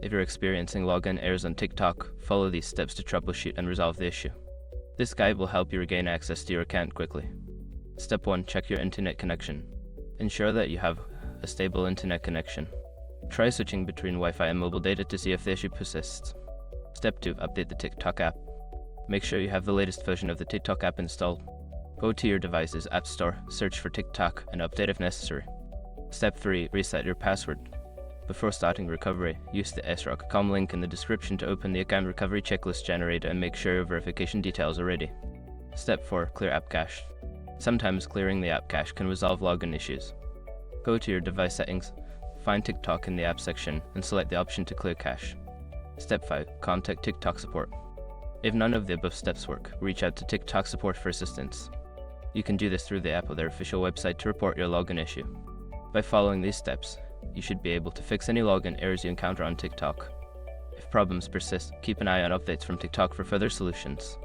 If you're experiencing login errors on TikTok, follow these steps to troubleshoot and resolve the issue. This guide will help you regain access to your account quickly. Step 1. Check your internet connection. Ensure that you have a stable internet connection. Try switching between Wi-Fi and mobile data to see if the issue persists. Step 2. Update the TikTok app. Make sure you have the latest version of the TikTok app installed. Go to your device's App Store, search for TikTok, and update if necessary. Step 3. Reset your password. Before starting recovery, use the srock.com link in the description to open the account recovery checklist generator and make sure your verification details are ready. Step 4. Clear app cache. Sometimes clearing the app cache can resolve login issues. Go to your device settings, find TikTok in the app section, and select the option to clear cache. Step 5. Contact TikTok support. If none of the above steps work, reach out to TikTok support for assistance. You can do this through the app or their official website to report your login issue. By following these steps, you should be able to fix any login errors you encounter on TikTok. If problems persist, keep an eye on updates from TikTok for further solutions.